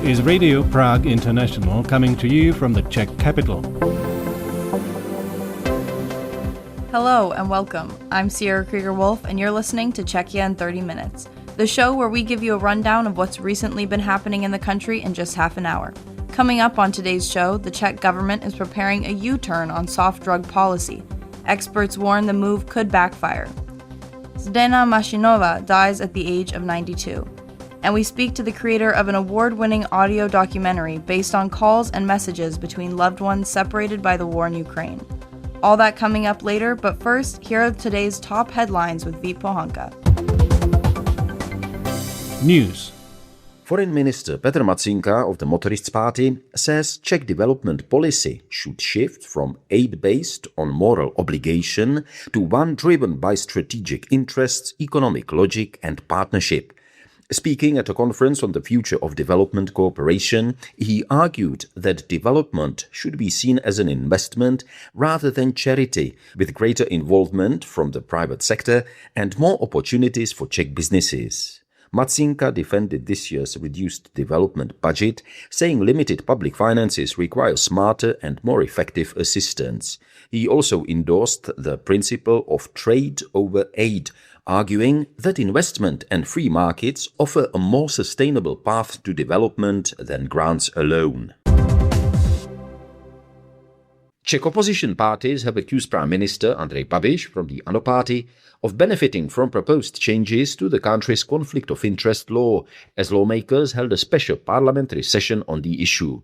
is Radio Prague International, coming to you from the Czech capital. Hello and welcome. I'm Sierra Krieger-Wolf and you're listening to Czechia in 30 Minutes, the show where we give you a rundown of what's recently been happening in the country in just half an hour. Coming up on today's show, the Czech government is preparing a U-turn on soft drug policy. Experts warn the move could backfire. Zdena Mašínová dies at the age of 92. And we speak to the creator of an award-winning audio documentary based on calls and messages between loved ones separated by the war in Ukraine. All that coming up later, but first, here are today's top headlines with Vít Pohanka. News. Foreign Minister Petr Matýnka of the Motorists Party says Czech development policy should shift from aid based on moral obligation to one driven by strategic interests, economic logic and partnership. Speaking at a conference on the future of development cooperation, he argued that development should be seen as an investment rather than charity, with greater involvement from the private sector and more opportunities for Czech businesses. Matýnka defended this year's reduced development budget, saying limited public finances require smarter and more effective assistance. He also endorsed the principle of trade over aid, arguing that investment and free markets offer a more sustainable path to development than grants alone. Czech opposition parties have accused Prime Minister Andrej Babiš from the ANO party of benefiting from proposed changes to the country's conflict of interest law, as lawmakers held a special parliamentary session on the issue.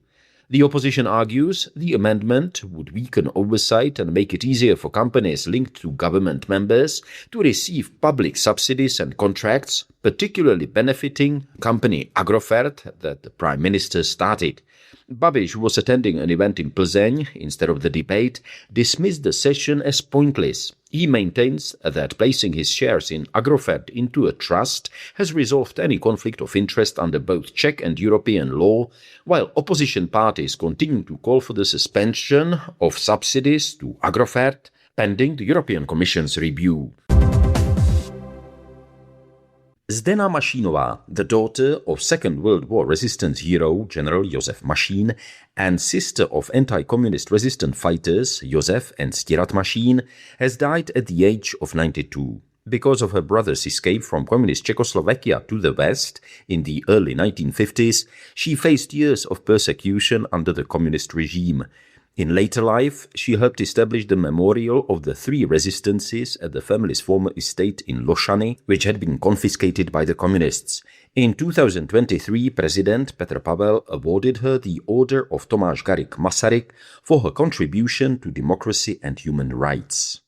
The opposition argues the amendment would weaken oversight and make it easier for companies linked to government members to receive public subsidies and contracts, particularly benefiting company Agrofert that the Prime Minister started. Babiš, who was attending an event in Plzeň instead of the debate, dismissed the session as pointless. He maintains that placing his shares in Agrofert into a trust has resolved any conflict of interest under both Czech and European law, while opposition parties continue to call for the suspension of subsidies to Agrofert, pending the European Commission's review. Zdena Mašínová, the daughter of Second World War resistance hero General Josef Mašín and sister of anti-communist resistance fighters Josef and Ctirad Mašín, has died at the age of 92. Because of her brother's escape from communist Czechoslovakia to the West in the early 1950s, she faced years of persecution under the communist regime. In later life, she helped establish the memorial of the three resistances at the family's former estate in Lošany, which had been confiscated by the communists. In 2023, President Petr Pavel awarded her the Order of Tomáš Garrigue Masaryk for her contribution to democracy and human rights.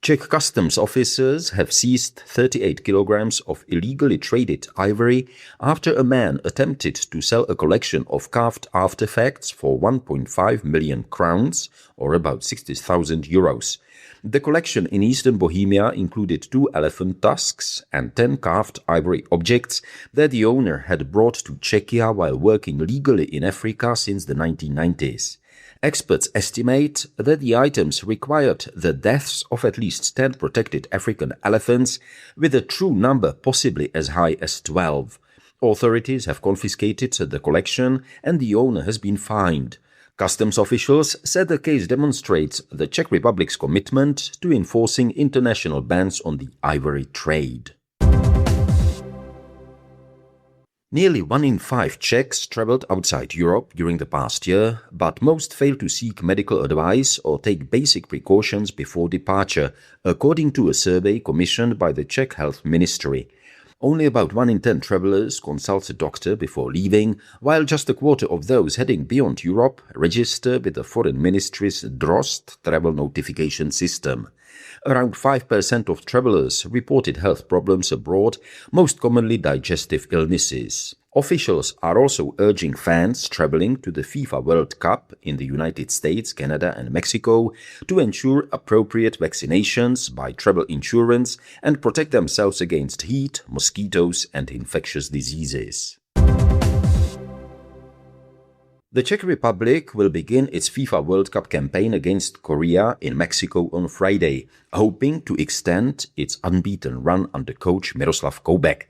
Czech customs officers have seized 38 kilograms of illegally traded ivory after a man attempted to sell a collection of carved artifacts for 1.5 million crowns, or about 60,000 euros. The collection in eastern Bohemia included 2 elephant tusks and 10 carved ivory objects that the owner had brought to Czechia while working legally in Africa since the 1990s. Experts estimate that the items required the deaths of at least 10 protected African elephants, with a true number possibly as high as 12. Authorities have confiscated the collection and the owner has been fined. Customs officials said the case demonstrates the Czech Republic's commitment to enforcing international bans on the ivory trade. Nearly 1 in 5 Czechs traveled outside Europe during the past year, but most failed to seek medical advice or take basic precautions before departure, according to a survey commissioned by the Czech Health Ministry. Only about 1 in 10 travelers consult a doctor before leaving, while just a quarter of those heading beyond Europe register with the Foreign Ministry's DROST travel notification system. Around 5% of travelers reported health problems abroad, most commonly digestive illnesses. Officials are also urging fans traveling to the FIFA World Cup in the United States, Canada and Mexico to ensure appropriate vaccinations, buy travel insurance and protect themselves against heat, mosquitoes and infectious diseases. The Czech Republic will begin its FIFA World Cup campaign against Korea in Mexico on Friday, hoping to extend its unbeaten run under coach Miroslav Koubek.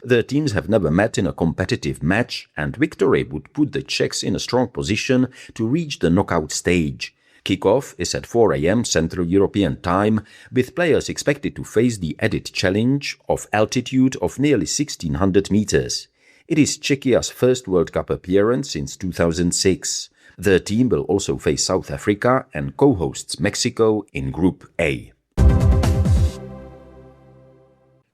The teams have never met in a competitive match, and victory would put the Czechs in a strong position to reach the knockout stage. Kickoff is at 4 a.m. Central European Time, with players expected to face the added challenge of altitude of nearly 1,600 meters. It is Czechia's first World Cup appearance since 2006. The team will also face South Africa and co-hosts Mexico in Group A.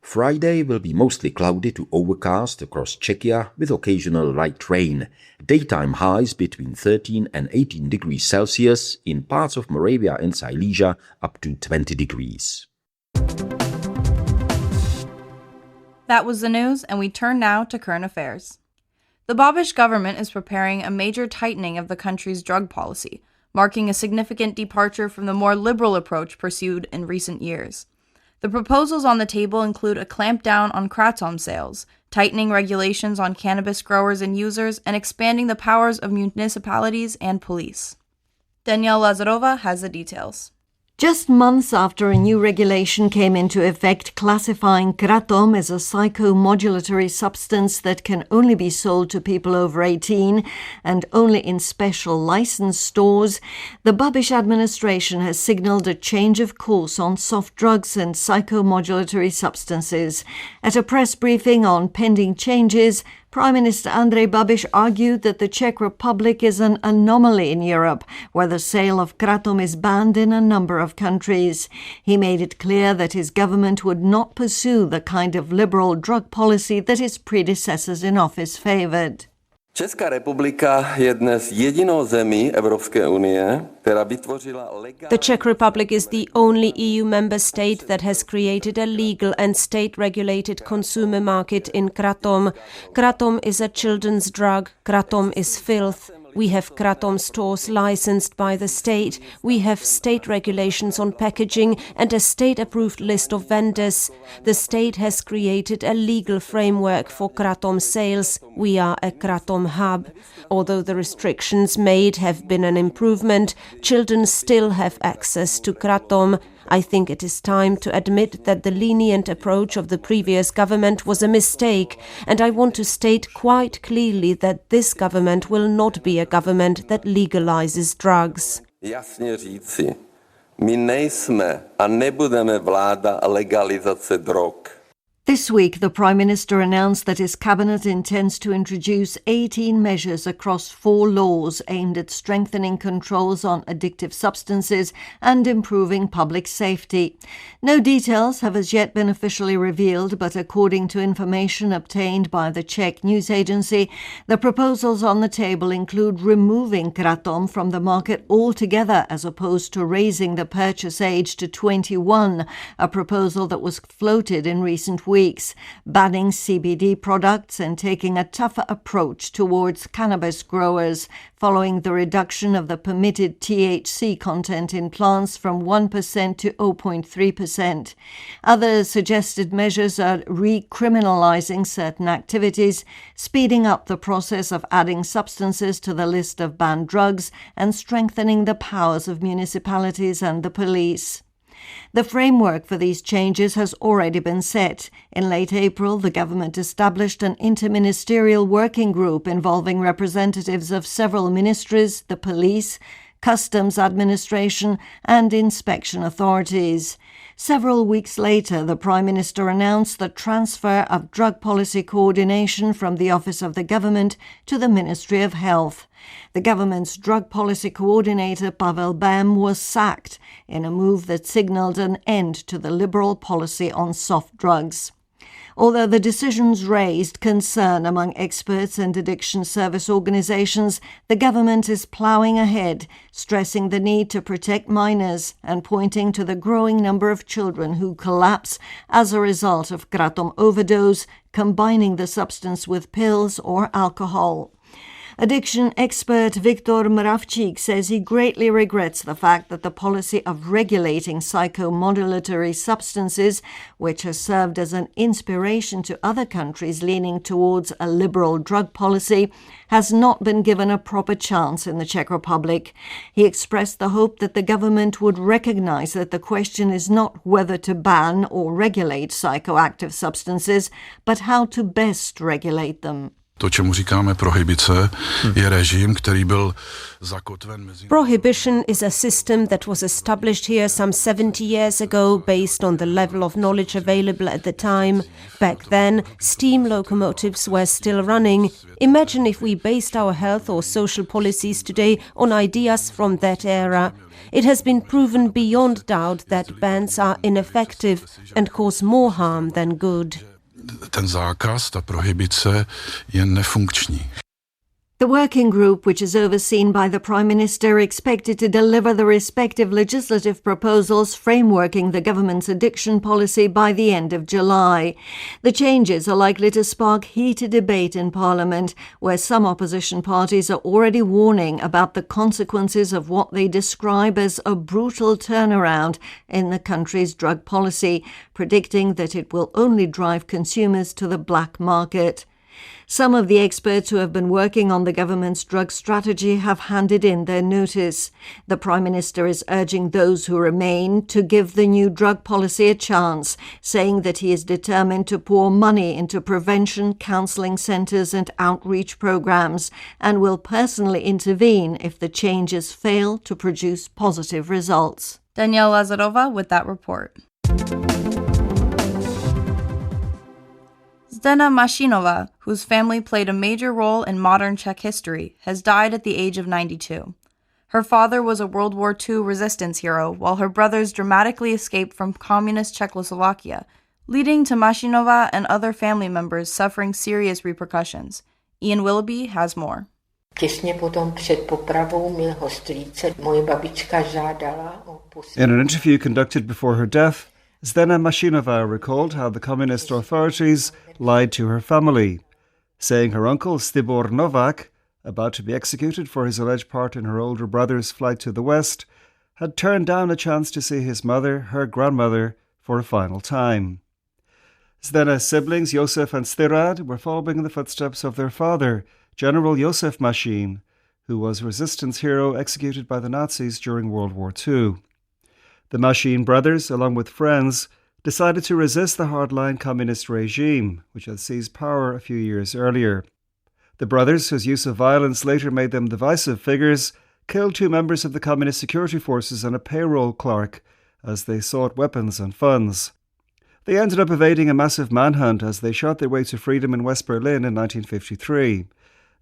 Friday will be mostly cloudy to overcast across Czechia with occasional light rain. Daytime highs between 13 and 18 degrees Celsius, in parts of Moravia and Silesia up to 20 degrees. That was the news, and we turn now to current affairs. The Babiš government is preparing a major tightening of the country's drug policy, marking a significant departure from the more liberal approach pursued in recent years. The proposals on the table include a clampdown on kratom sales, tightening regulations on cannabis growers and users, and expanding the powers of municipalities and police. Danielle Lazarova has the details. Just months after a new regulation came into effect classifying kratom as a psychomodulatory substance that can only be sold to people over 18 and only in special licensed stores, the Babiš administration has signalled a change of course on soft drugs and psychomodulatory substances. At a press briefing on pending changes, Prime Minister Andrej Babiš argued that the Czech Republic is an anomaly in Europe, where the sale of kratom is banned in a number of countries. He made it clear that his government would not pursue the kind of liberal drug policy that his predecessors in office favoured. Česká republika je dnes jedinou zemí Evropské unie, která vytvořila legální... The Czech Republic is the only EU member state that has created a legal and state-regulated consumer market in kratom. Kratom is a children's drug. Kratom is filth. We have kratom stores licensed by the state. We have state regulations on packaging and a state-approved list of vendors. The state has created a legal framework for kratom sales. We are a kratom hub. Although the restrictions made have been an improvement, children still have access to kratom. I think it is time to admit that the lenient approach of the previous government was a mistake, and I want to state quite clearly that this government will not be a government that legalizes drugs. Jasně říci, my nejsme a nebudeme vláda legalizace drog. This week, the Prime Minister announced that his cabinet intends to introduce 18 measures across 4 laws aimed at strengthening controls on addictive substances and improving public safety. No details have as yet been officially revealed, but according to information obtained by the Czech news agency, the proposals on the table include removing kratom from the market altogether as opposed to raising the purchase age to 21, a proposal that was floated in recent weeks, banning CBD products and taking a tougher approach towards cannabis growers following the reduction of the permitted THC content in plants from 1% to 0.3%. Other suggested measures are recriminalizing certain activities, speeding up the process of adding substances to the list of banned drugs, and strengthening the powers of municipalities and the police. The framework for these changes has already been set. In late April, the government established an interministerial working group involving representatives of several ministries, the police, customs administration, and inspection authorities. Several weeks later, the Prime Minister announced the transfer of drug policy coordination from the Office of the Government to the Ministry of Health. The government's drug policy coordinator, Pavel Bem, was sacked in a move that signalled an end to the liberal policy on soft drugs. Although the decisions raised concern among experts and addiction service organisations, the government is ploughing ahead, stressing the need to protect minors and pointing to the growing number of children who collapse as a result of kratom overdose, combining the substance with pills or alcohol. Addiction expert Viktor Moravčík says he greatly regrets the fact that the policy of regulating psychomodulatory substances, which has served as an inspiration to other countries leaning towards a liberal drug policy, has not been given a proper chance in the Czech Republic. He expressed the hope that the government would recognize that the question is not whether to ban or regulate psychoactive substances, but how to best regulate them. To, čemu říkáme prohibice, je režim, který byl zakotven mezi... Prohibition is a system that was established here some 70 years ago based on the level of knowledge available at the time. Back then, steam locomotives were still running. Imagine if we based our health or social policies today on ideas from that era. It has been proven beyond doubt that bans are ineffective and cause more harm than good. Ten zákaz, ta prohibice je nefunkční. The working group, which is overseen by the Prime Minister, expected to deliver the respective legislative proposals frameworking the government's addiction policy by the end of July. The changes are likely to spark heated debate in Parliament, where some opposition parties are already warning about the consequences of what they describe as a brutal turnaround in the country's drug policy, predicting that it will only drive consumers to the black market. Some of the experts who have been working on the government's drug strategy have handed in their notice. The Prime Minister is urging those who remain to give the new drug policy a chance, saying that he is determined to pour money into prevention, counselling centres and outreach programmes, and will personally intervene if the changes fail to produce positive results. Danielle Lazarova with that report. Zdena Mašínová, whose family played a major role in modern Czech history, has died at the age of 92. Her father was a World War II resistance hero, while her brothers dramatically escaped from communist Czechoslovakia, leading to Mašínová and other family members suffering serious repercussions. Ian Willoughby has more. Těsně potom před popravou mě ho strýce moje babička žádala o In an interview conducted before her death, Zdena Mašínová recalled how the communist authorities lied to her family, saying her uncle Stibor Novak, about to be executed for his alleged part in her older brother's flight to the West, had turned down a chance to see his mother, her grandmother, for a final time. Zdena's siblings Josef and Stirad were following in the footsteps of their father, General Josef Mašín, who was a resistance hero executed by the Nazis during World War II. The Mašín brothers, along with friends, decided to resist the hardline communist regime, which had seized power a few years earlier. The brothers, whose use of violence later made them divisive figures, killed 2 members of the communist security forces and a payroll clerk as they sought weapons and funds. They ended up evading a massive manhunt as they shot their way to freedom in West Berlin in 1953.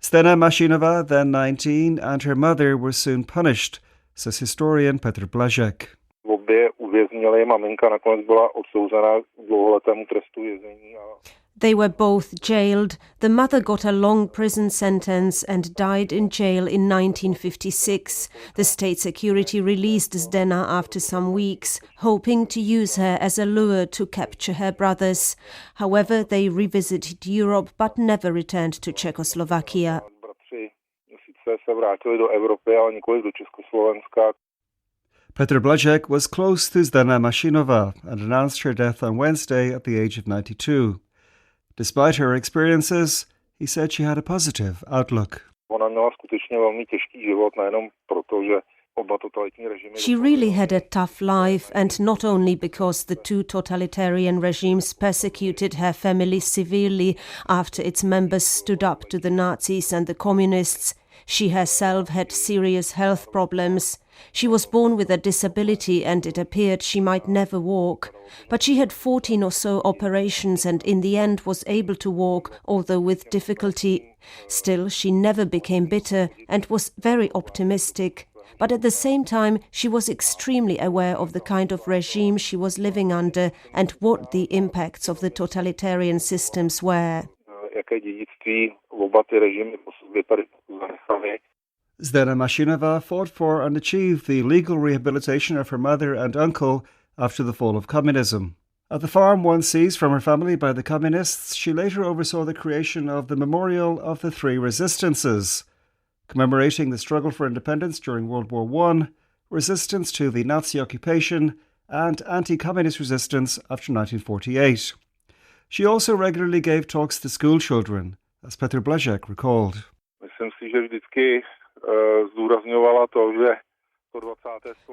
Zdena Mašínová, then 19, and her mother were soon punished, says historian Petr Blažek. They were both jailed. The mother got a long prison sentence and died in jail in 1956. The state security released Zdena after some weeks, hoping to use her as a lure to capture her brothers. However, they revisited Europe but never returned to Czechoslovakia. Petr Blažek was close to Zdena Mašínová and announced her death on Wednesday at the age of 92. Despite her experiences, he said she had a positive outlook. She really had a tough life, and not only because the 2 totalitarian regimes persecuted her family severely after its members stood up to the Nazis and the communists. She herself had serious health problems. She was born with a disability and it appeared she might never walk. But she had 14 or so operations and in the end was able to walk, although with difficulty. Still, she never became bitter and was very optimistic. But at the same time, she was extremely aware of the kind of regime she was living under and what the impacts of the totalitarian systems were. Zdena Mašínová fought for and achieved the legal rehabilitation of her mother and uncle after the fall of communism. At the farm once seized from her family by the communists, she later oversaw the creation of the Memorial of the 3 Resistances, commemorating the struggle for independence during World War I, resistance to the Nazi occupation, and anti-communist resistance after 1948. She also regularly gave talks to school children, as Petr Blazek recalled.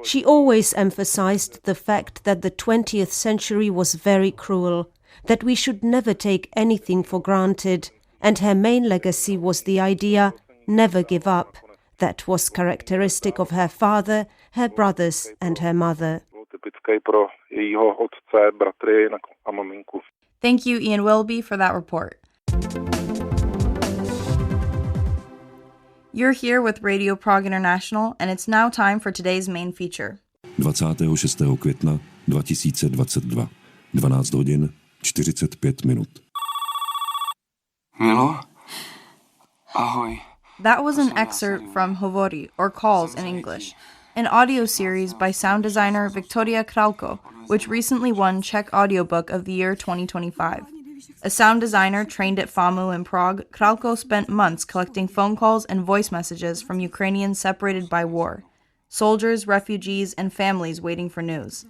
She always emphasized the fact that the 20th century was very cruel, that we should never take anything for granted, and her main legacy was the idea, never give up. That was characteristic of her father, her brothers and her mother. Thank you, Ian Wilby, for that report. You're here with Radio Prague International, and it's now time for today's main feature. 26. května 2022, 12 hodin 45 minut. Milo? Ahoj. That was an excerpt from Hovory, or Calls in English, an audio series by sound designer Victoriia Kralko, which recently won Czech Audiobook of the Year 2025. A sound designer trained at FAMU in Prague, Kralko spent months collecting phone calls and voice messages from Ukrainians separated by war, soldiers, refugees, and families waiting for news.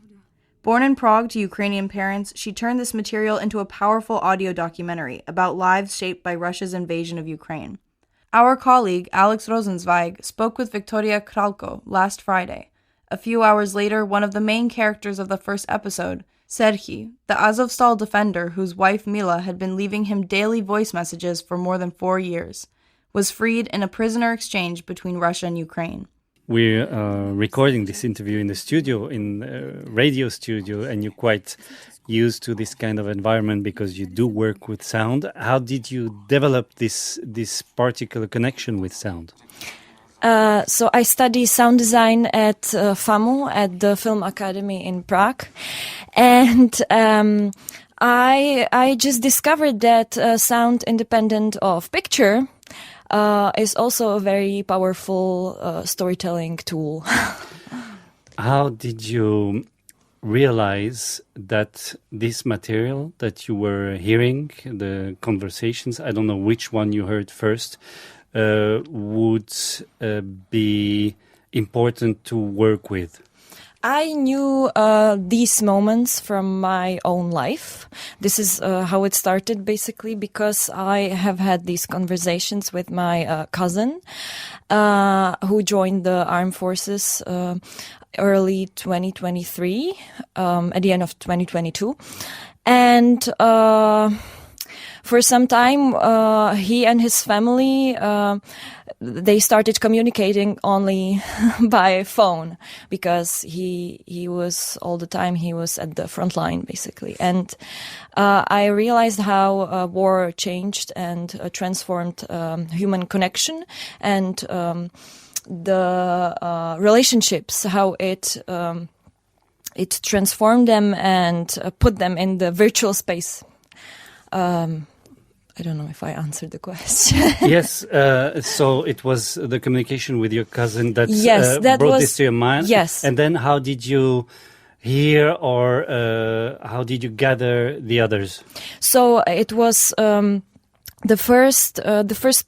Born in Prague to Ukrainian parents, she turned this material into a powerful audio documentary about lives shaped by Russia's invasion of Ukraine. Our colleague, Alex Rosenzweig, spoke with Victoriia Kralko last Friday. A few hours later, one of the main characters of the first episode, Serhi, the Azovstal defender whose wife Mila had been leaving him daily voice messages for more than 4 years, was freed in a prisoner exchange between Russia and Ukraine. We're recording this interview in the studio, in a radio studio, and you're quite used to this kind of environment because you do work with sound. How did you develop this particular connection with sound? So I study sound design at FAMU, at the Film Academy in Prague. And I just discovered that sound independent of picture is also a very powerful storytelling tool. How did you realize that this material that you were hearing, the conversations, I don't know which one you heard first, would be important to work with? I knew these moments from my own life. This is how it started, basically, because I have had these conversations with my cousin who joined the armed forces early 2023, at the end of 2022. And for some time, he and his family, they started communicating only by phone because he was all the time, he was at the front line, basically. And I realized how war changed and transformed human connection and the relationships, how it transformed them and put them in the virtual space. I don't know if I answered the question. Yes, so it was the communication with your cousin that, that brought this to your mind? Yes. And then how did you hear or how did you gather the others? So it was the first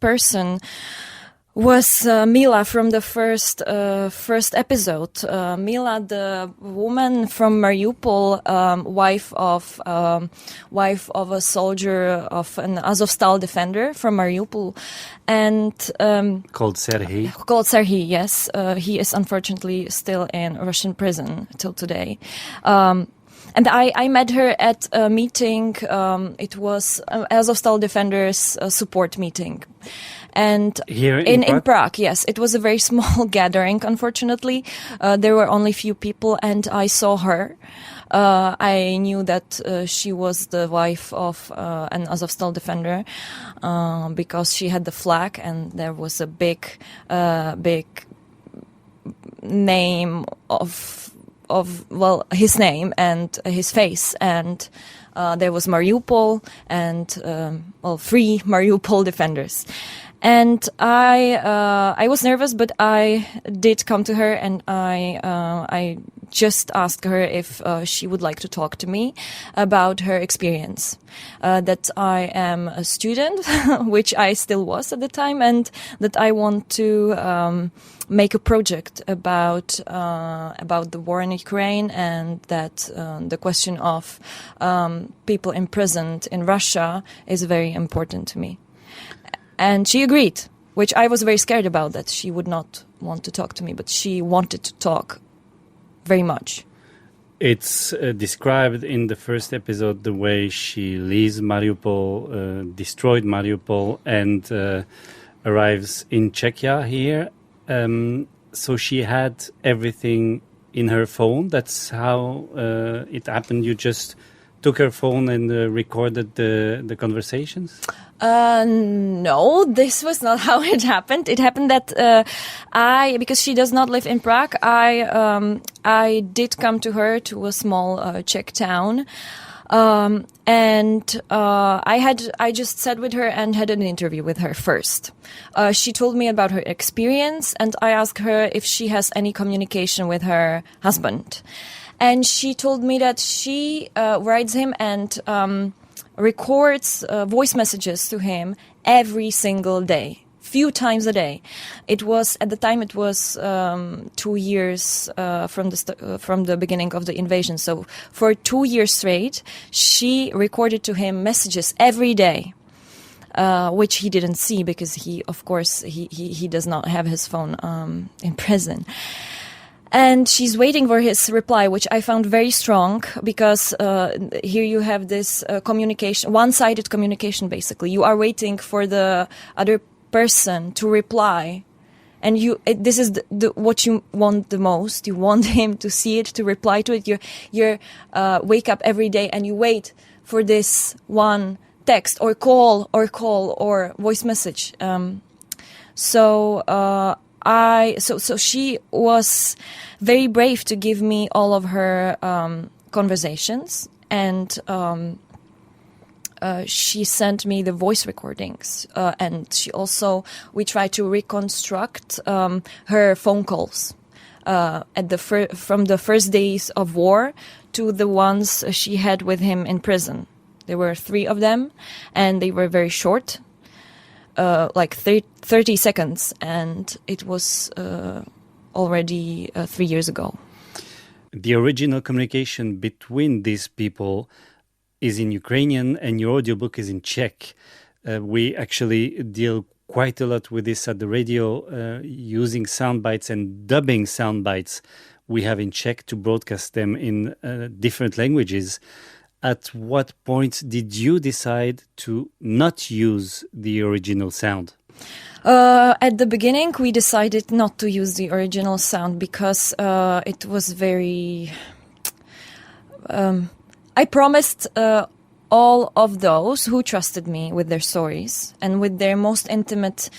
person was Mila from the first episode. Mila, the woman from Mariupol, wife of a soldier, of an Azovstal defender from Mariupol, and called Serhi. Called Serhi, yes. He is unfortunately still in Russian prison till today. And I met her at a meeting. It was Azovstal Defenders support meeting. And here in Prague, yes, it was a very small gathering. Unfortunately, there were only few people, and I saw her. I knew that she was the wife of an Azovstal defender because she had the flag, and there was a big name of his name and his face, and there was Mariupol and 3 Mariupol defenders. And I was nervous, but I did come to her, and I just asked her if she would like to talk to me about her experience. That I am a student, which I still was at the time, and that I want to make a project about the war in Ukraine, and that the question of people imprisoned in Russia is very important to me. And she agreed, which I was very scared about, that she would not want to talk to me, but she wanted to talk very much. It's described in the first episode the way she leaves Mariupol, destroyed Mariupol, and arrives in Czechia here. So she had everything in her phone. That's how it happened. You just took her phone and recorded the conversations? No, this was not how it happened. It happened that because she does not live in Prague, I did come to her to a small Czech town. And I just sat with her and had an interview with her first. She told me about her experience, and I asked her if she has any communication with her husband. And she told me that she writes him and records voice messages to him every single day, few times a day. It was, at the time, it was 2 years from the beginning of the invasion. So for 2 years straight, she recorded to him messages every day, which he didn't see because he does not have his phone in prison. And she's waiting for his reply, which I found very strong because here you have this communication, one-sided communication, basically. You are waiting for the other person to reply, and this is what you want the most. You want him to see it, to reply to it. You wake up every day and you wait for this one text or call or voice message. So she was very brave to give me all of her conversations, and she sent me the voice recordings, and we tried to reconstruct her phone calls from the first days of war to the ones she had with him in prison. There were 3 of them, and they were very short. Like 30 seconds, and it was already 3 years ago. The original communication between these people is in Ukrainian, and your audiobook is in Czech. We actually deal quite a lot with this at the radio, using sound bites and dubbing sound bites we have in Czech to broadcast them in different languages. At what point did you decide to not use the original sound? At the beginning, we decided not to use the original sound because it was very... I promised all of those who trusted me with their stories and with their most intimate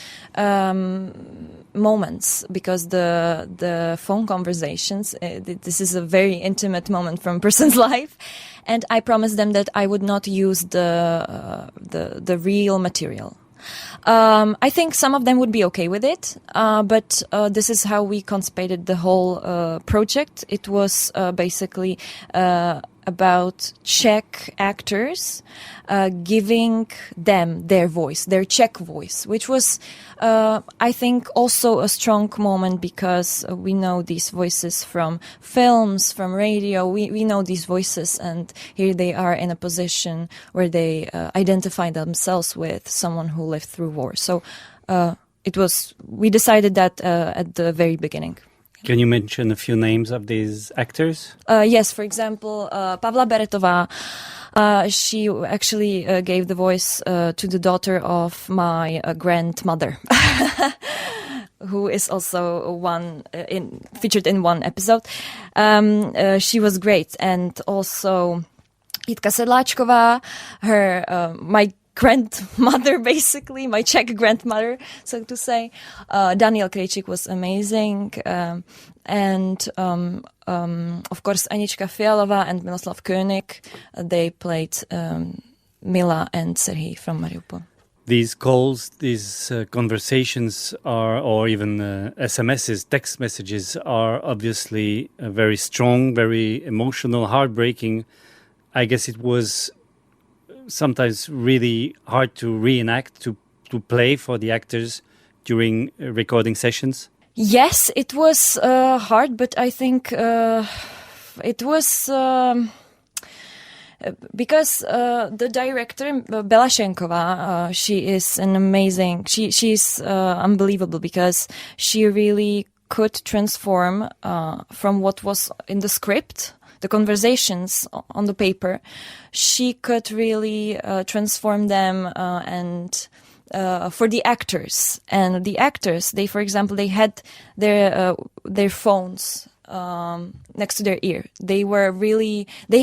moments, because the phone conversations, this is a very intimate moment from a person's life, and I promised them that I would not use the real material. I think some of them would be okay with it, but this is how we conceived the whole project. It was basically about Czech actors giving them their voice, their Czech voice, which was, I think, also a strong moment because we know these voices from films, from radio. We know these voices, and here they are in a position where they identify themselves with someone who lived through war. So we decided that at the very beginning. Can you mention a few names of these actors? Yes, for example, Pavla Beretová. She actually gave the voice to the daughter of my grandmother, who is also featured in one episode. She was great, and also Jitka Sedláčková, my grandmother, basically, my Czech grandmother, so to say. Daniel Krejčík was amazing. And of course, Anička Fialová and Miloslav König, they played Mila and Serhi from Mariupol. these calls, these conversations are, or even SMSs, text messages are obviously very strong, very emotional, heartbreaking. I guess it was sometimes really hard to reenact, to play for the actors during recording sessions. Yes, it was hard, but I think it was... because the director Belashenkova, she is an amazing. She's unbelievable because she really could transform from what was in the script, the conversations on the paper. She could really transform them and. For the actors, and the actors, they, for example, they had their phones next to their ear. They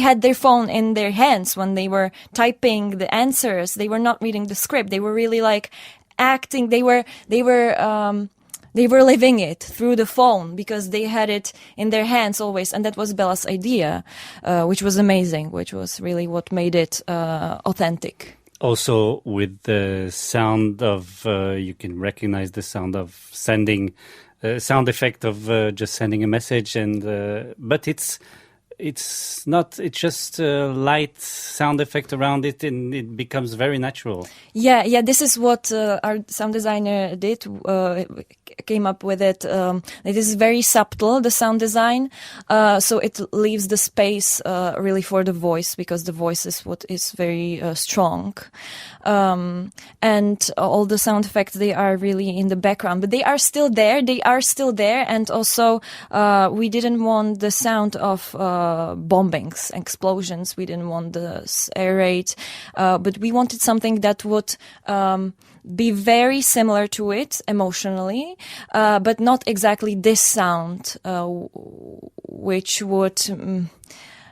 had their phone in their hands when they were typing the answers. They were not reading the script. They were really like acting. They were living it through the phone because they had it in their hands always. And that was Bella's idea, which was amazing, which was really what made it authentic. Also with the sound of, you can recognize the sound of sending, sound effect of just sending a message, and but it's just a light sound effect around it, and it becomes very natural. Yeah, this is what our sound designer did, came up with it. It is very subtle, the sound design, so it leaves the space really for the voice, because the voice is what is very strong. And all the sound effects, they are really in the background, but they are still there. And also, we didn't want the sound of bombings, explosions. We didn't want the air raid, but we wanted something that would be very similar to it emotionally, but not exactly this sound, which would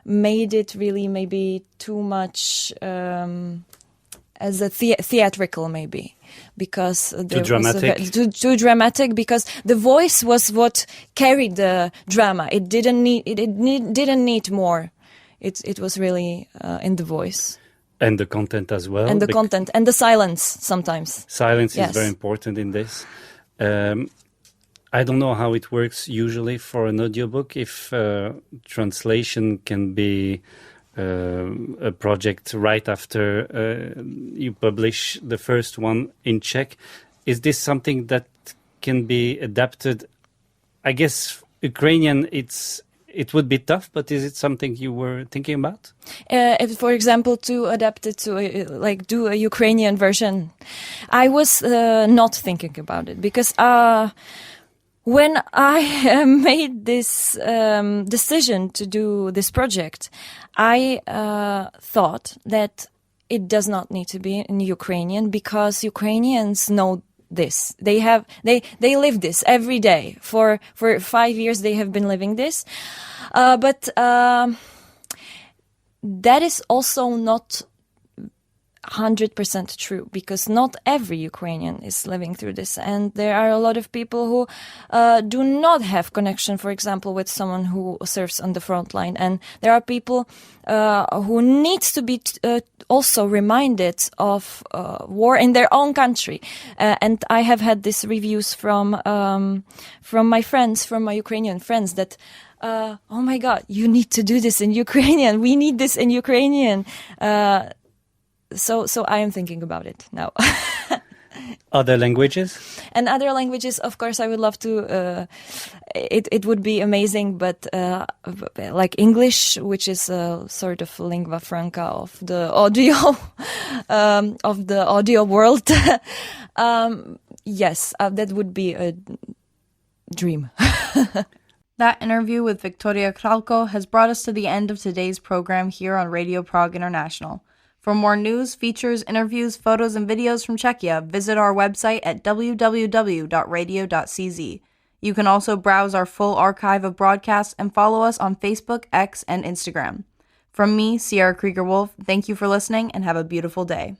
made it really maybe too much as a theatrical, maybe, because too dramatic. Too dramatic, because the voice was what carried the drama. It didn't need more. It was really in the voice. And the content as well. And the content and the silence sometimes. Silence is very important in this. I don't know how it works usually for an audiobook, if translation can be a project right after you publish the first one in Czech. Is this something that can be adapted? I guess Ukrainian, it would be tough, but is it something you were thinking about? If, for example, to adapt it to do a Ukrainian version, I was not thinking about it, because when I made this decision to do this project, I thought that it does not need to be in Ukrainian, because Ukrainians know this. They live this every day. For 5 years they have been living this. But that is also not 100% true, because not every Ukrainian is living through this, and there are a lot of people who do not have connection, for example, with someone who serves on the front line, and there are people who needs to be also reminded of war in their own country, and I have had these reviews from my friends, from my Ukrainian friends, that oh my God, you need to do this in Ukrainian. We need this in Ukrainian. So I am thinking about it now. Other languages? And other languages, of course, I would love to. It would be amazing, but like English, which is a sort of lingua franca of the audio world. Yes, that would be a dream. That interview with Victoriia Kralko has brought us to the end of today's program here on Radio Prague International. For more news, features, interviews, photos, and videos from Czechia, visit our website at www.radio.cz. You can also browse our full archive of broadcasts and follow us on Facebook, X, and Instagram. From me, Sierra Krieger-Wolf, thank you for listening and have a beautiful day.